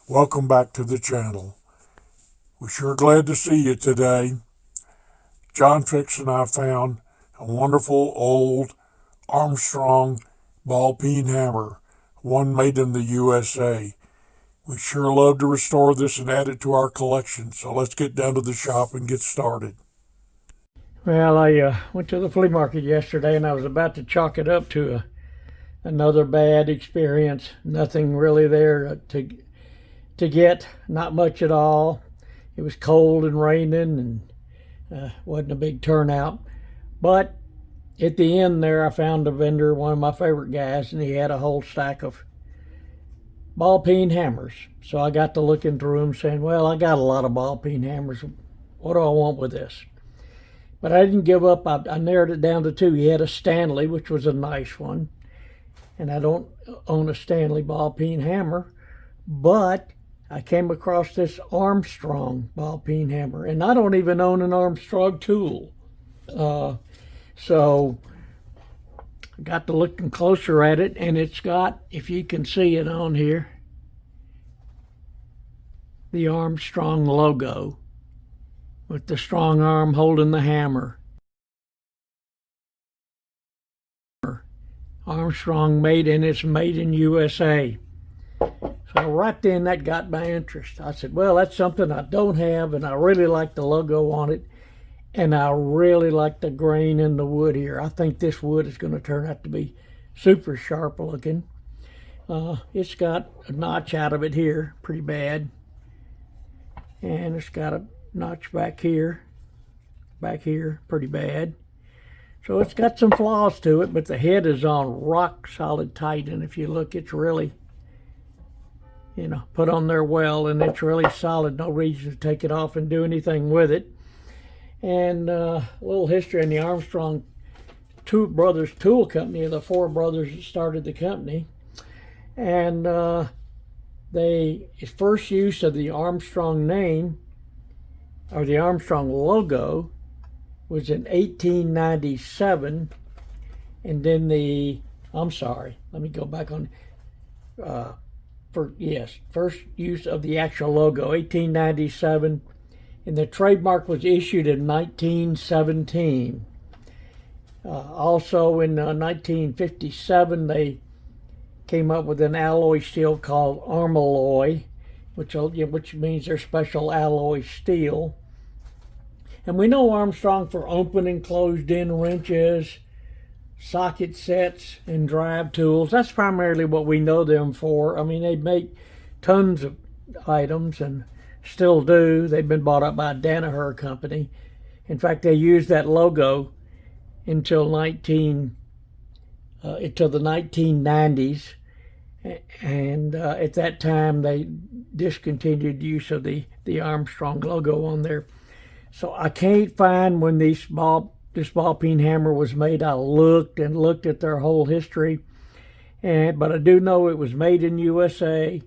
Welcome back to the channel. We're sure glad to see you today. John Fix and I found a wonderful old Armstrong ball peen hammer, one made in the USA. We sure love to restore this and add it to our collection, so let's get down to the shop and get started. Well, I went to the flea market yesterday and I was about to chalk it up to another bad experience. Nothing really there to get, not much at all. It was cold and raining and wasn't a big turnout. But at the end there, I found a vendor, one of my favorite guys, and he had a whole stack of ball peen hammers. So I got to looking through them saying, well, I got a lot of ball peen hammers. What do I want with this? But I didn't give up. I narrowed it down to two. He had a Stanley, which was a nice one. And I don't own a Stanley ball peen hammer. But I came across this Armstrong ball peen hammer. And I don't even own an Armstrong tool. So I got to looking closer at it. And it's got, if you can see it on here, the Armstrong logo, with the strong arm holding the hammer. Armstrong made, and it's made in USA. So right then that got my interest. I said, well, that's something I don't have, and I really like the logo on it, and I really like the grain in the wood here. I think this wood is going to turn out to be super sharp looking. It's got a notch out of it here, pretty bad, and it's got a notch back here, pretty bad. So it's got some flaws to it, but the head is on rock solid tight, and if you look, it's really, put on there well, and it's really solid. No reason to take it off and do anything with it. And a little history in the Armstrong Brothers Tool Company, the four brothers that started the company. And its first use of the Armstrong name, or the Armstrong logo, was in 1897, and then let me go back on, first use of the actual logo, 1897, and the trademark was issued in 1917. Also in 1957, they came up with an alloy steel called Armalloy, which means they're special alloy steel. And we know Armstrong for open and closed in wrenches, socket sets, and drive tools. That's primarily what we know them for. I mean, they make tons of items and still do. They've been bought up by Danaher Company. In fact, they used that logo until the 1990s. And at that time, they discontinued use of the Armstrong logo on there. So I can't find when this ball peen hammer was made. I looked at their whole history, but I do know it was made in USA,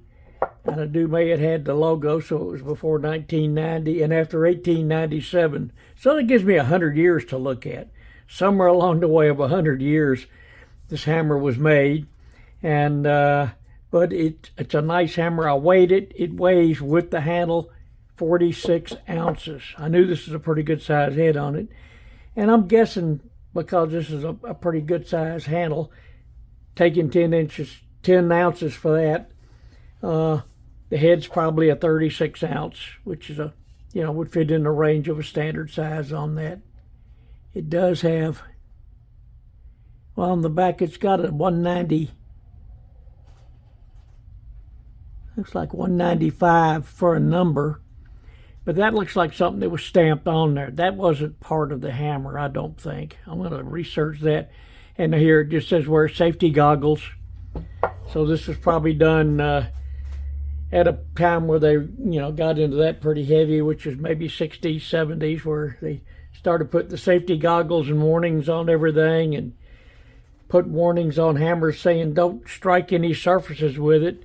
and I do know it had the logo, so it was before 1990 and after 1897. So that gives me 100 years to look at. Somewhere along the way of 100 years, this hammer was made, and but it's a nice hammer. I weighed it. It weighs with the handle 46 ounces. I knew this is a pretty good size head on it. And I'm guessing, because this is a pretty good size handle, taking 10 ounces for that, the head's probably a 36 ounce, which is would fit in the range of a standard size on that. It does have, well, on the back it's got a 190, looks like 195 for a number. But that looks like something that was stamped on there. That wasn't part of the hammer, I don't think. I'm going to research that. And here it just says wear safety goggles. So this was probably done at a time where they, got into that pretty heavy, which was maybe 60s, 70s, where they started putting the safety goggles and warnings on everything, and put warnings on hammers saying don't strike any surfaces with it.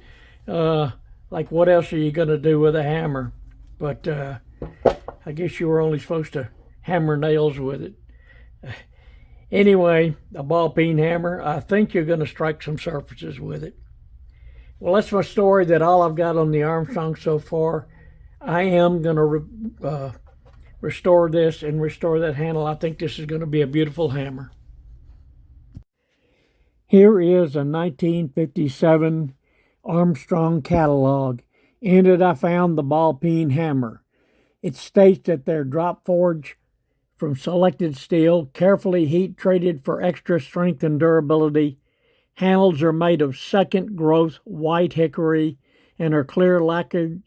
Like, what else are you going to do with a hammer? But I guess you were only supposed to hammer nails with it. Anyway, a ball peen hammer, I think you're going to strike some surfaces with it. Well, that's my story. That all I've got on the Armstrong so far. I am going to restore this and restore that handle. I think this is going to be a beautiful hammer. Here is a 1957 Armstrong catalog. In it, I found the ball peen hammer. It states that they're drop forged from selected steel, carefully heat treated for extra strength and durability. Handles are made of second growth white hickory and are clear lacquered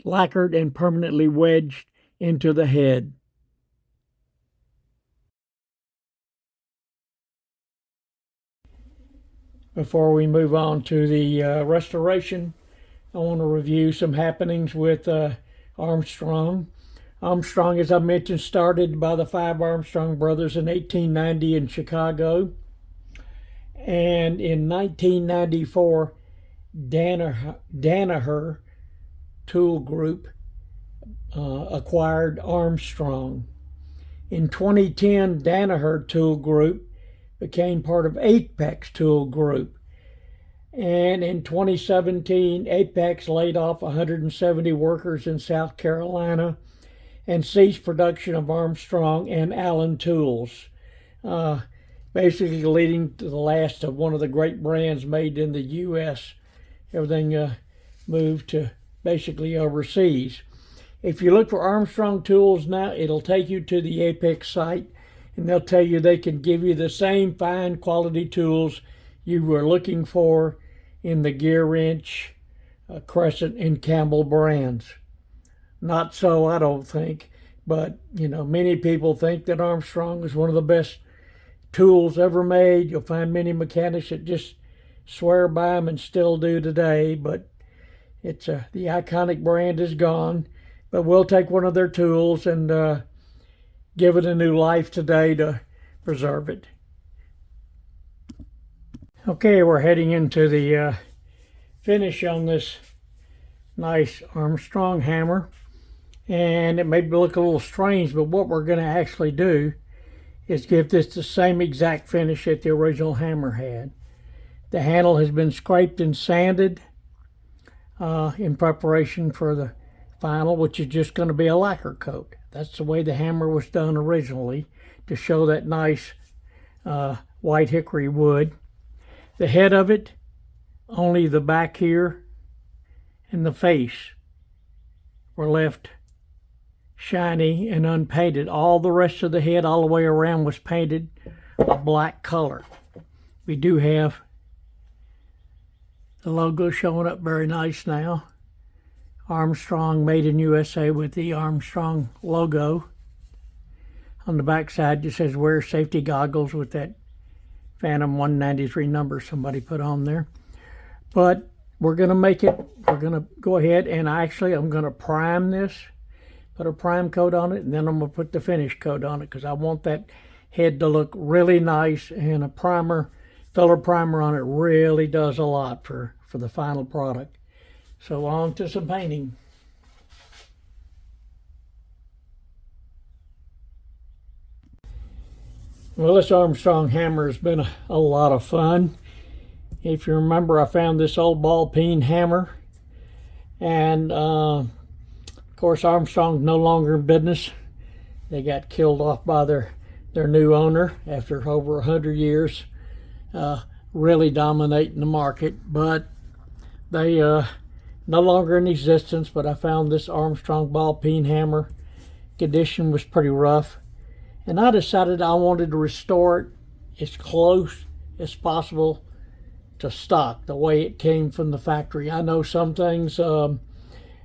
and permanently wedged into the head. Before we move on to the restoration, I want to review some happenings with Armstrong. Armstrong, as I mentioned, started by the 5 Armstrong brothers in 1890 in Chicago. And in 1994, Danaher Tool Group acquired Armstrong. In 2010, Danaher Tool Group became part of Apex Tool Group. And in 2017, Apex laid off 170 workers in South Carolina and ceased production of Armstrong and Allen tools, basically leading to the last of one of the great brands made in the U.S. Everything moved to basically overseas. If you look for Armstrong tools now, it'll take you to the Apex site, and they'll tell you they can give you the same fine quality tools you were looking for in the Gear Wrench, Crescent, and Campbell brands. Not so, I don't think, but many people think that Armstrong is one of the best tools ever made. You'll find many mechanics that just swear by them and still do today, but it's the iconic brand is gone. But we'll take one of their tools and give it a new life today to preserve it. Okay, we're heading into the finish on this nice Armstrong hammer. And it may look a little strange, but what we're going to actually do is give this the same exact finish that the original hammer had. The handle has been scraped and sanded in preparation for the final, which is just going to be a lacquer coat. That's the way the hammer was done originally, to show that nice white hickory wood. The head of it, only the back here and the face were left shiny and unpainted. All the rest of the head, all the way around, was painted a black color. We do have the logo showing up very nice now. Armstrong, made in USA, with the Armstrong logo. On the back side it says wear safety goggles, with that Phantom 193 number somebody put on there. But we're going to make it, we're going to go ahead and I'm going to prime this, put a prime coat on it, and then I'm going to put the finish coat on it, because I want that head to look really nice, and a primer, filler primer on it really does a lot for the final product. So on to some painting. Well, this Armstrong hammer has been a lot of fun. If you remember, I found this old ball peen hammer, and of course Armstrong's no longer in business. They got killed off by their new owner after over 100 years really dominating the market. But they no longer in existence. But I found this Armstrong ball peen hammer. Condition was pretty rough, and I decided I wanted to restore it as close as possible to stock, the way it came from the factory. I know some things, do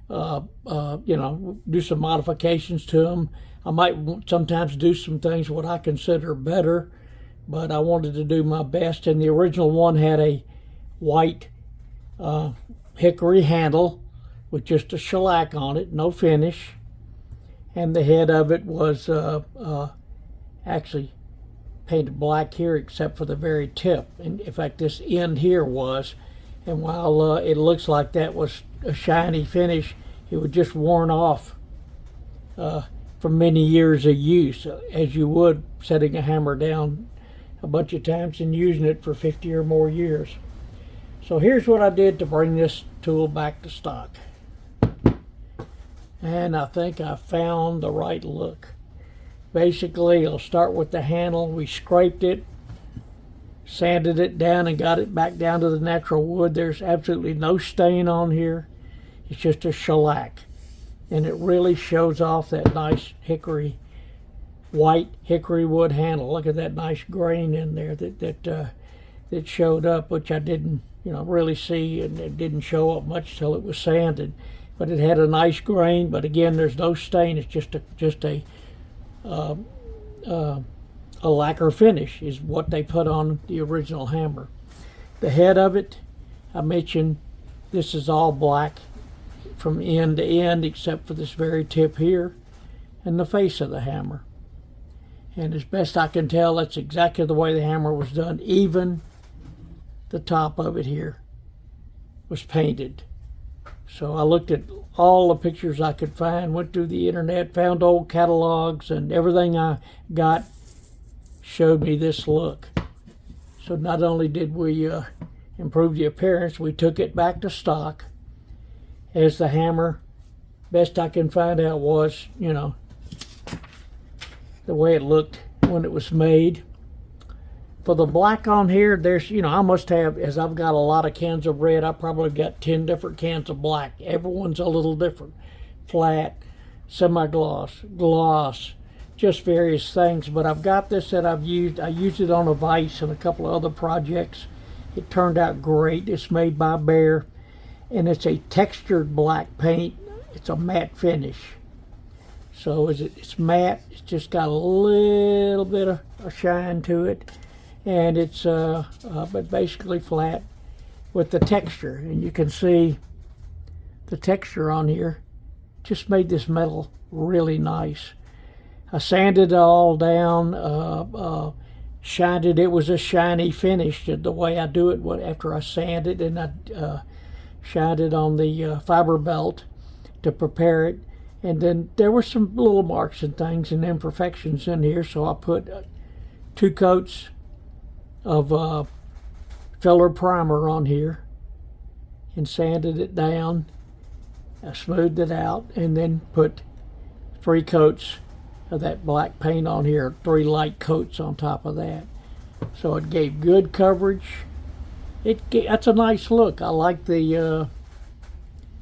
some modifications to them. I might sometimes do some things what I consider better, but I wanted to do my best. And the original one had a white hickory handle with just a shellac on it, no finish. And the head of it was actually painted black here, except for the very tip. And in fact, this end here was. And while it looks like that was a shiny finish, it was just worn off from many years of use, as you would setting a hammer down a bunch of times and using it for 50 or more years. So here's what I did to bring this tool back to stock. And I think I found the right look. Basically, I'll start with the handle. We scraped it, sanded it down, and got it back down to the natural wood. There's absolutely no stain on here. It's just a shellac. And it really shows off that nice hickory, white hickory wood handle. Look at that nice grain in there that showed up, which I didn't really see, and it didn't show up much till it was sanded. But it had a nice grain. But again, there's no stain. It's just a lacquer finish is what they put on the original hammer. The head of it, I mentioned, this is all black from end to end except for this very tip here and the face of the hammer. And as best I can tell, that's exactly the way the hammer was done. Even the top of it here was painted. So I looked at all the pictures I could find, went through the internet, found old catalogs, and everything I got showed me this look. So not only did we improve the appearance, we took it back to stock as the hammer, best I can find out, was, the way it looked when it was made. For the black on here, there's, I must have, as I've got a lot of cans of red, I probably got 10 different cans of black. Everyone's a little different. Flat, semi-gloss, gloss, just various things. But I've got this that I used it on a vise and a couple of other projects. It turned out great. It's made by Bear, and it's a textured black paint. It's a matte finish. So it's matte. It's just got a little bit of a shine to it. And it's but basically flat with the texture, and you can see the texture on here just made this metal really nice. I sanded it all down, shined it. It was a shiny finish the way I do it after I sand it, and I shined it on the fiber belt to prepare it. And then there were some little marks and things and imperfections in here, so I put 2 coats of filler primer on here and sanded it down. I smoothed it out and then put 3 coats of that black paint on here, 3 light coats on top of that. So it gave good coverage. That's a nice look. I like the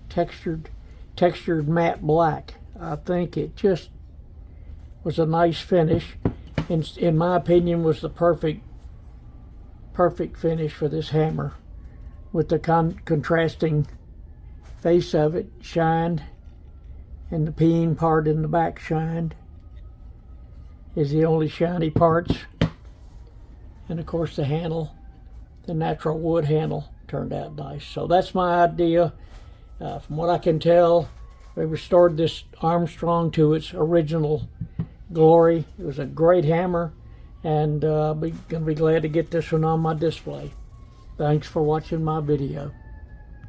textured matte black. I think it just was a nice finish, and in my opinion was the perfect finish for this hammer, with the contrasting face of it shined, and the peen part in the back shined is the only shiny parts. And of course the handle, the natural wood handle, turned out nice. So that's my idea. From what I can tell, we restored this Armstrong to its original glory. It was a great hammer, and I'm going to be glad to get this one on my display. Thanks for watching my video.